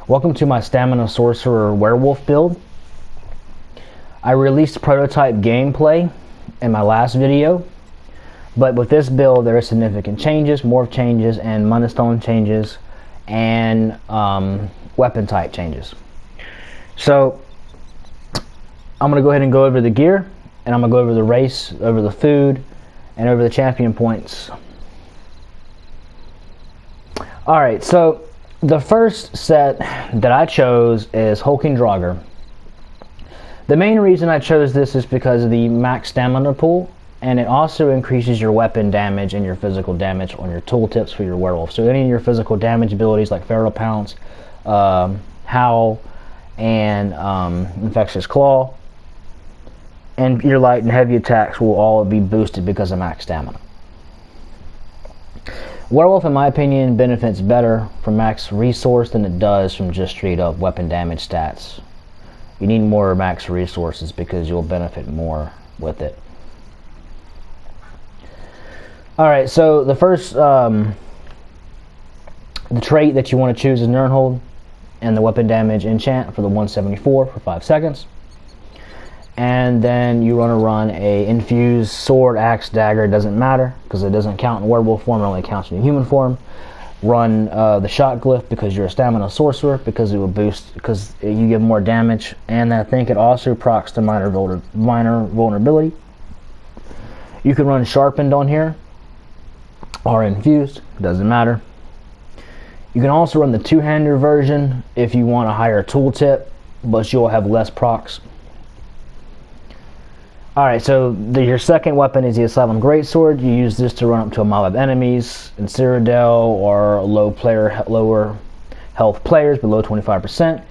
Welcome to my Stamina Sorcerer Werewolf build. I released prototype gameplay in my last video, but with this build there are significant changes, morph changes, and Monostone changes, and weapon type changes. So I'm going to go ahead and go over the gear, and I'm going to go over the race, over the food, and over the champion points. Alright, so the first set that I chose is Hulking Draugr. The main reason I chose this is because of the max stamina pool, and it also increases your weapon damage and your physical damage on your tooltips for your werewolf. So any of your physical damage abilities like Feral Pounce, Howl, and Infectious Claw, and your light and heavy attacks will all be boosted because of max stamina. Werewolf, in my opinion, benefits better from max resource than it does from just straight up weapon damage stats. You need more max resources because you'll benefit more with it. Alright, so the first the trait that you want to choose is Dragonhold, and the weapon damage enchant for the 174 for 5 seconds. And then you want to run a infused sword, axe, dagger, it doesn't matter because it doesn't count in werewolf form, it only counts in human form. Run the shot glyph because you're a stamina sorcerer, because it will boost, because you give more damage, and I think it also procs to minor vulnerability. You can run sharpened on here or infused, doesn't matter. You can also run the two-hander version if you want a higher tooltip, but you'll have less procs. Alright, so your second weapon is the Asylum Greatsword. You use this to run up to a mob of enemies in Cyrodiil or lower health players below 25%,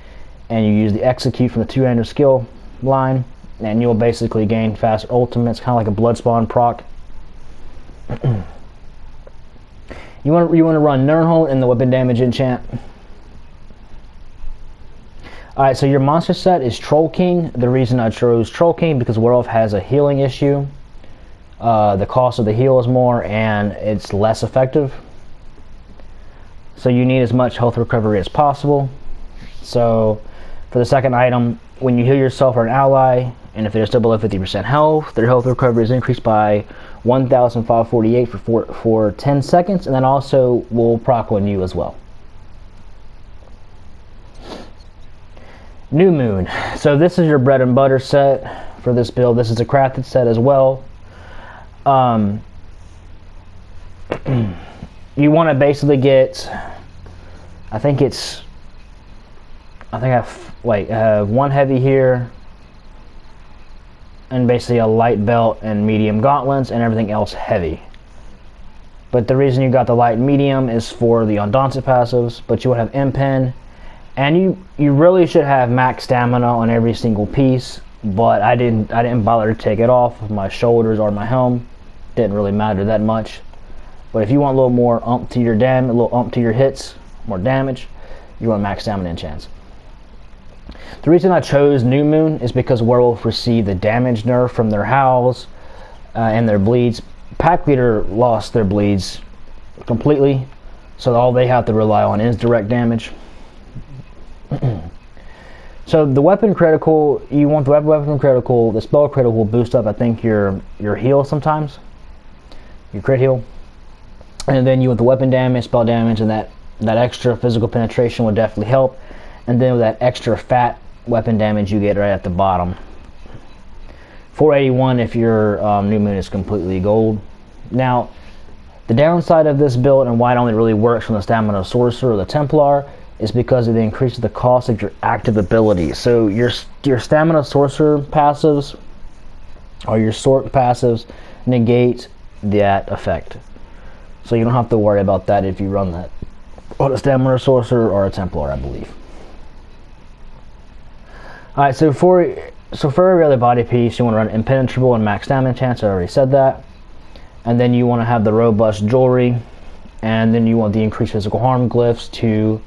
and you use the Execute from the two-hander skill line, and you'll basically gain fast ultimates, kind of like a Bloodspawn proc. You want to run Dragonhold in the weapon damage enchant. Alright, so your monster set is Troll King. The reason I chose Troll King because Werewolf has a healing issue. The cost of the heal is more and it's less effective. So you need as much health recovery as possible. So for the second item, when you heal yourself or an ally, and if they're still below 50% health, their health recovery is increased by 1,548 for 10 seconds, and that also will proc on you as well. New Moon. So this is your bread and butter set for this build. This is a crafted set as well. You want to basically get, I have one heavy here, and basically a light belt and medium gauntlets, and everything else heavy. But the reason you got the light and medium is for the Undaunted passives, but you would have Impen. And you really should have max stamina on every single piece, but I didn't bother to take it off of my shoulders or my helm. Didn't really matter that much. But if you want a little more ump to your damage, a little ump to your hits, more damage, you want max stamina enchants. The reason I chose New Moon is because Werewolf received the damage nerf from their howls and their bleeds. Packleader lost their bleeds completely, so all they have to rely on is direct damage. So the weapon critical, you want the weapon critical, the spell critical boost up, I think, your heal sometimes, your crit heal, and then you want the weapon damage, spell damage, and that extra physical penetration would definitely help, and then with that extra fat weapon damage you get right at the bottom. 481 if your New Moon is completely gold. Now the downside of this build and why it only really works from the Stamina Sorcerer or the Templar is because it increases the cost of your active abilities. So your Stamina Sorcerer passives or your Sort passives negate that effect. So you don't have to worry about that if you run that on a Stamina Sorcerer or a Templar, I believe. Alright, so for every other body piece, you want to run Impenetrable and max stamina chance. I already said that. And then you want to have the robust jewelry, and then you want the increased physical harm glyphs to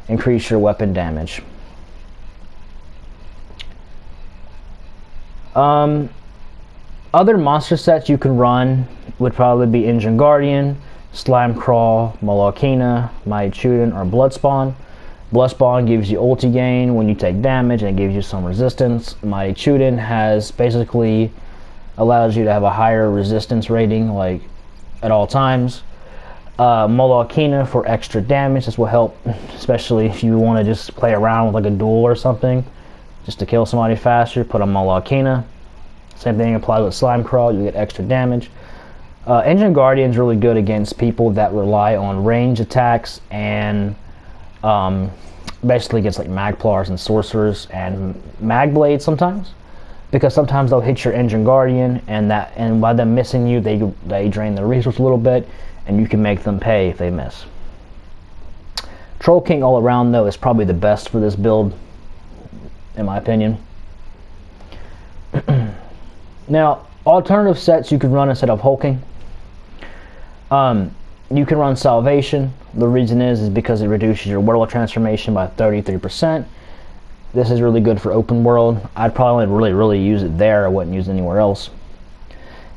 increase your weapon damage. Other monster sets you can run would probably be Engine Guardian, Slime Crawl, Malakina, Maichuden, or Bloodspawn. Blessbond gives you ulti gain when you take damage, and it gives you some resistance. Mighty Chuden has basically allows you to have a higher resistance rating, like at all times. Molokina for extra damage. This will help, especially if you want to just play around with like a duel or something, just to kill somebody faster. Put on Molokina. Same thing applies with Slime Crawl. You get extra damage. Engine Guardian is really good against people that rely on range attacks and basically against like Magplars and Sorcerers and Magblades sometimes, because sometimes they'll hit your Engine Guardian, and by them missing you, they drain their resource a little bit, and you can make them pay if they miss. Troll King all around though is probably the best for this build, in my opinion. Now, alternative sets you could run instead of hulking. You can run Salvation. The reason is because it reduces your werewolf transformation by 33%. This is really good for open world. I'd probably really use it there. I wouldn't use it anywhere else.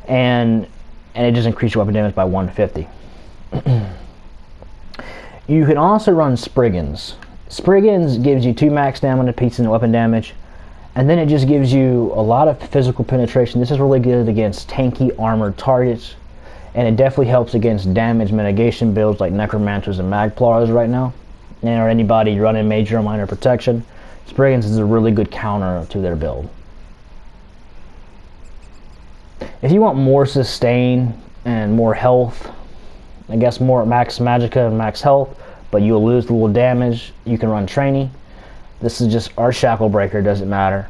And it just increases your weapon damage by 150. You can also run Spriggans. Spriggans gives you 2 max stamina pieces and weapon damage, and then it just gives you a lot of physical penetration. This is really good against tanky armored targets, and it definitely helps against damage mitigation builds like Necromancers and Magplars right now, or anybody running major or minor protection. Spriggans is a really good counter to their build. If you want more sustain and more health, I guess more max magicka and max health, but you'll lose a little damage, you can run Trainee. This is just our Shackle Breaker, doesn't matter.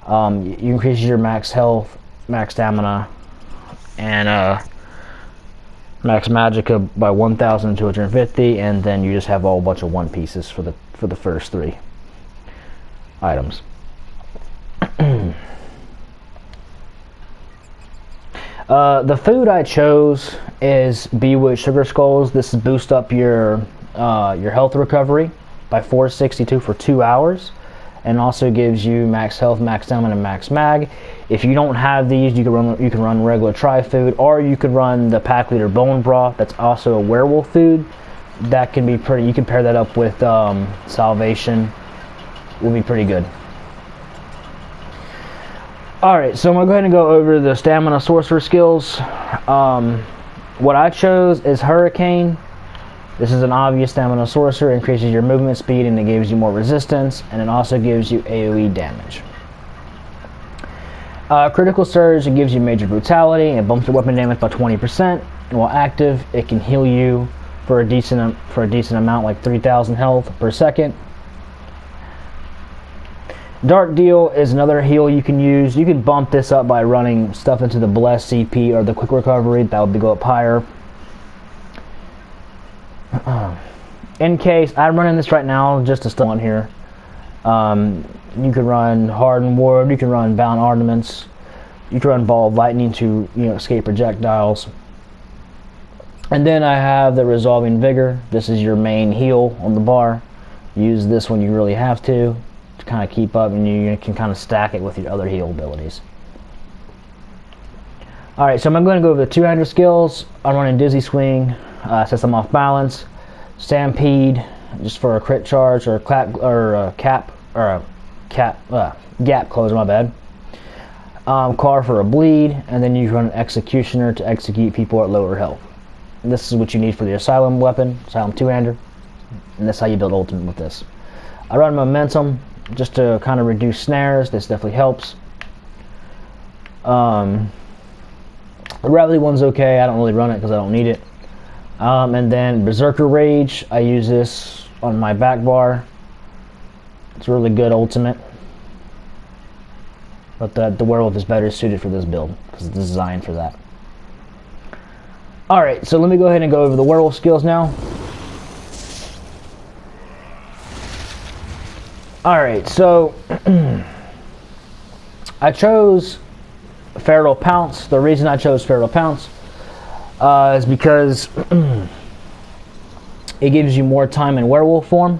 You increase your max health, max stamina, and max magicka by 1,250, and then you just have a whole bunch of 1 pieces for the first 3 items. The food I chose is Bewitch Sugar Skulls. This boosts up your health recovery by 462 for 2 hours, and also gives you max health, max stamina, and max mag. If you don't have these, you can run regular Tri Food, or you could run the Packleader Bone Broth. That's also a werewolf food. That can be pretty. You can pair that up with Salvation. Will be pretty good. Alright, so I'm going to go ahead and go over the Stamina Sorcerer skills. What I chose is Hurricane. This is an obvious Stamina Sorcerer. Increases your movement speed and it gives you more resistance, and it also gives you AoE damage. Critical Surge, it gives you major brutality, and it bumps your weapon damage by 20%. And while active, it can heal you for a decent amount, like 3,000 health per second. Dark Deal is another heal you can use. You can bump this up by running stuff into the Blessed CP or the Quick Recovery. That would go up higher. In case, I'm running this right now just to still on here. You can run Hardened Ward, you can run Bound Ornaments, you can run Ball of Lightning to escape projectiles. And then I have the Resolving Vigor. This is your main heal on the bar. Use this when you really have to kind of keep up, and you can kind of stack it with your other heal abilities. Alright, so I'm going to go over the 200 skills. I'm running Dizzy Swing, since I'm off balance. Stampede, just for a crit charge, or gap closer, my bad. Car for a bleed, and then you run an Executioner to execute people at lower health. And this is what you need for the Asylum weapon, Asylum two-hander, and that's how you build Ultimate with this. I run Momentum just to kind of reduce snares. This definitely helps. The Rally one's okay. I don't really run it because I don't need it. And then Berserker Rage, I use this on my back bar. It's a really good ultimate, but the Werewolf is better suited for this build because it's designed for that. Alright, so let me go ahead and go over the Werewolf skills now. Alright, so I chose Feral Pounce. The reason I chose Feral Pounce is because it gives you more time in werewolf form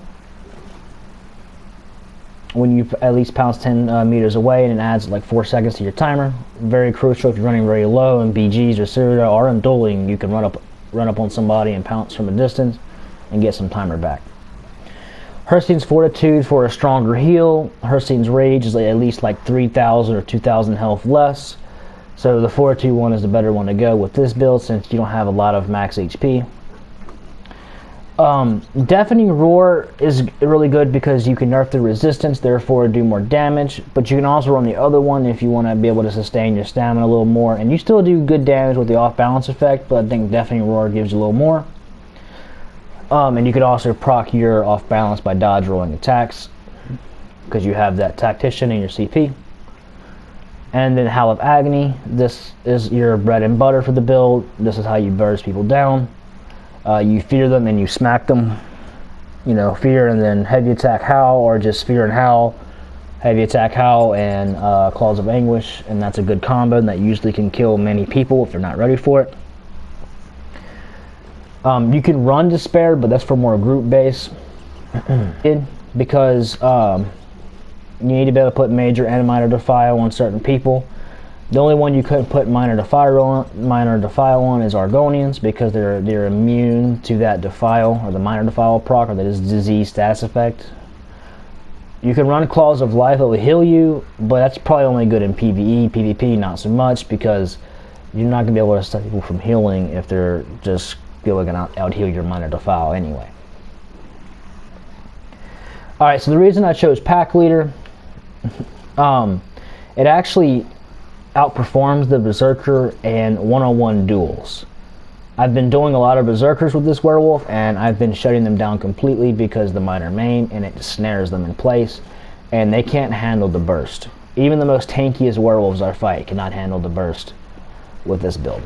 when you at least pounce 10 meters away, and it adds like 4 seconds to your timer. Very crucial if you're running very low in BGs or Syria or in dueling. You can run up on somebody and pounce from a distance and get some timer back. Herstein's Fortitude for a stronger heal. Herstein's Rage is at least like 3,000 or 2,000 health less. So the Fortitude one is the better one to go with this build since you don't have a lot of max HP. Deafening Roar is really good because you can nerf the resistance, therefore do more damage. But you can also run the other one if you want to be able to sustain your stamina a little more. And you still do good damage with the off-balance effect, but I think Deafening Roar gives you a little more. And you could also proc your off-balance by dodge rolling attacks because you have that Tactician in your CP. And then Howl of Agony. This is your bread and butter for the build. This is how you burst people down. You fear them and you smack them. You know, fear and then heavy attack Howl, or just fear and Howl, heavy attack Howl, and Claws of Anguish. And that's a good combo, and that usually can kill many people if they're not ready for it. You can run Despair, but that's for more group base. Because you need to be able to put Major and Minor Defile on certain people. The only one you couldn't put Minor Defile on is Argonians, because they're immune to that Defile, or the Minor Defile proc, or that is disease status effect. You can run Claws of Life that will heal you, but that's probably only good in PvE. PvP not so much, because you're not going to be able to stop people from healing if they're just going to out-heal your Minor Defile anyway. Alright, so the reason I chose Packleader, it actually outperforms the Berserker in one-on-one duels. I've been doing a lot of Berserkers with this Werewolf, and I've been shutting them down completely because the minor main, and it snares them in place, and they can't handle the burst. Even the most tankiest Werewolves I fight cannot handle the burst with this build.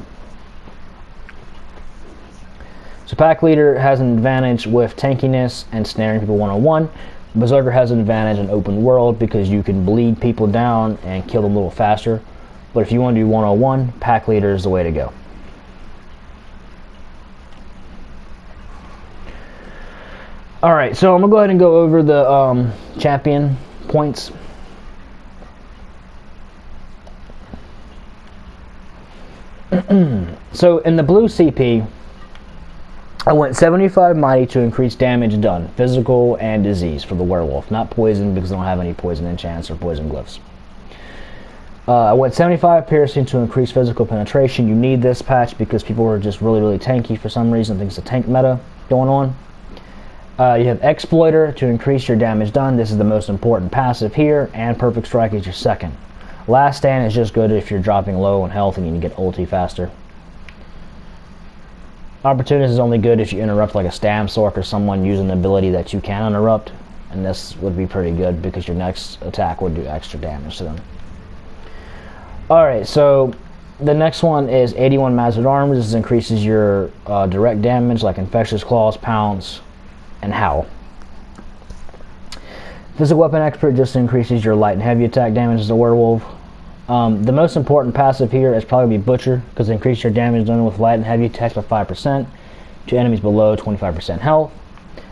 So Packleader has an advantage with tankiness and snaring people one-on-one. Berserker has an advantage in open world because you can bleed people down and kill them a little faster. But if you want to do one-on-one, Packleader is the way to go. Alright, so I'm going to go ahead and go over the champion points. So in the blue CP, I went 75 mighty to increase damage done, physical and disease for the werewolf. Not poison because I don't have any poison enchants or poison glyphs. I went 75 piercing to increase physical penetration. You need this patch because people are just really tanky for some reason. I think it's a tank meta going on. You have Exploiter to increase your damage done. This is the most important passive here, and Perfect Strike is your second. Last Stand is just good if you're dropping low on health and you need to get ulti faster. Opportunist is only good if you interrupt like a Stam Sork or someone using an ability that you can interrupt, and this would be pretty good because your next attack would do extra damage to them. Alright, so the next one is 81 Mastered Arms. This increases your direct damage like Infectious Claws, Pounce, and Howl. Physical Weapon Expert just increases your light and heavy attack damage as a werewolf. The most important passive here is probably Butcher, because it increases your damage done with light and heavy attacks by 5% to enemies below 25% health.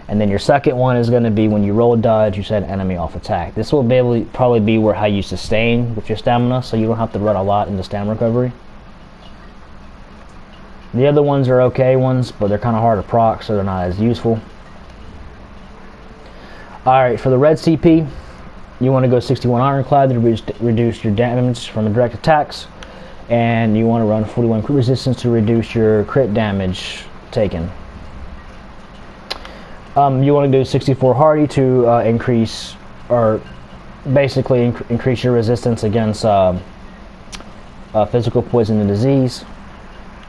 And then your second one is going to be when you roll dodge, you set an enemy off attack. This will probably be where how you sustain with your stamina, so you don't have to run a lot into stamina recovery. The other ones are okay ones, but they're kind of hard to proc, so they're not as useful. Alright, for the red CP, you want to go 61 Ironclad to reduce your damage from the direct attacks, and you want to run 41 crit resistance to reduce your crit damage taken. You want to do 64 Hardy to increase, or basically increase your resistance against physical poison and disease.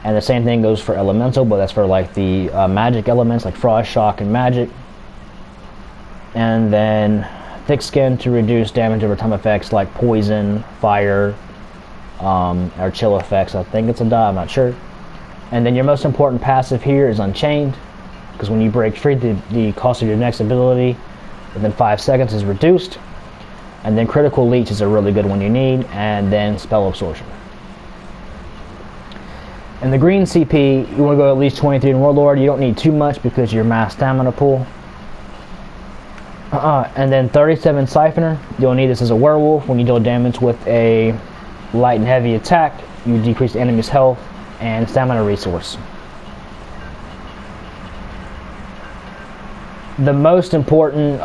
And the same thing goes for Elemental, but that's for like the magic elements like Frost, Shock, and Magic. And then Thick Skin to reduce damage over time effects like Poison, Fire, or Chill effects. I think it's a die, I'm not sure. And then your most important passive here is Unchained, because when you break free, the cost of your next ability within 5 seconds is reduced. And then Critical Leech is a really good one you need, and then Spell Absorption. In the green CP, you want to go at least 23 in Warlord. You don't need too much because your mass stamina pool. And then 37 Siphoner. You'll need this as a werewolf. When you deal damage with a light and heavy attack, you decrease the enemy's health and stamina resource. The most important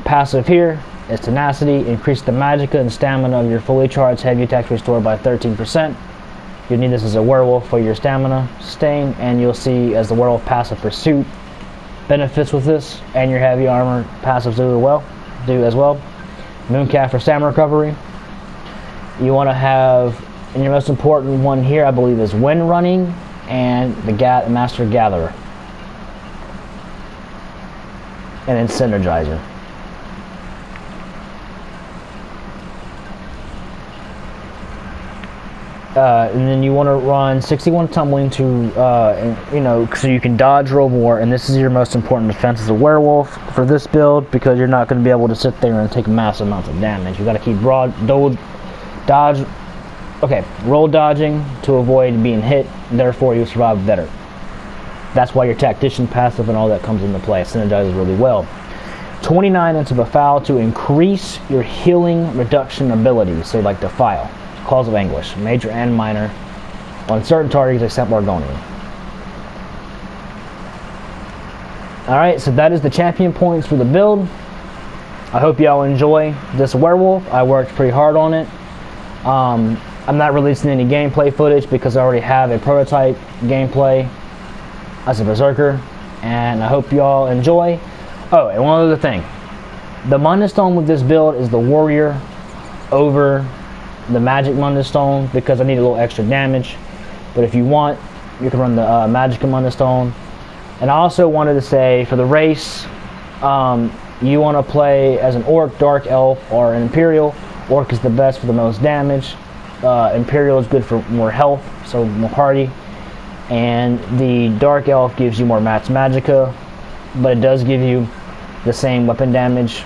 passive here is Tenacity. Increase the magicka and stamina of your fully charged heavy attacks restored by 13%. You need this as a werewolf for your stamina sustain, and you'll see as the werewolf passive Pursuit benefits with this, and your heavy armor passives do as well. Mooncalf for stamina recovery. You want to have, and your most important one here I believe is Wind Running and the Master Gatherer. And then Synergizer. And then you want to run 61 tumbling to, so you can dodge, roll more, and this is your most important defense as a werewolf for this build, because you're not going to be able to sit there and take massive amounts of damage. You got to keep roll dodging to avoid being hit, therefore you survive better. That's why your Tactician passive and all that comes into play. It synergizes really well. 29 into Befoul to increase your healing reduction ability, so like Defile, Calls of Anguish, major and minor, on certain targets except Argonian. Alright, so that is the champion points for the build. I hope y'all enjoy this werewolf. I worked pretty hard on it. I'm not releasing any gameplay footage because I already have a prototype gameplay as a berserker, and I hope y'all enjoy. Oh, and one other thing. The Munda Stone with this build is the warrior over the magic Munda Stone because I need a little extra damage. But if you want, you can run the magic Munda Stone. And I also wanted to say, for the race, you want to play as an Orc, Dark Elf, or an Imperial. Orc is the best for the most damage. Imperial is good for more health, so more hardy. And the Dark Elf gives you more max magicka, but it does give you the same weapon damage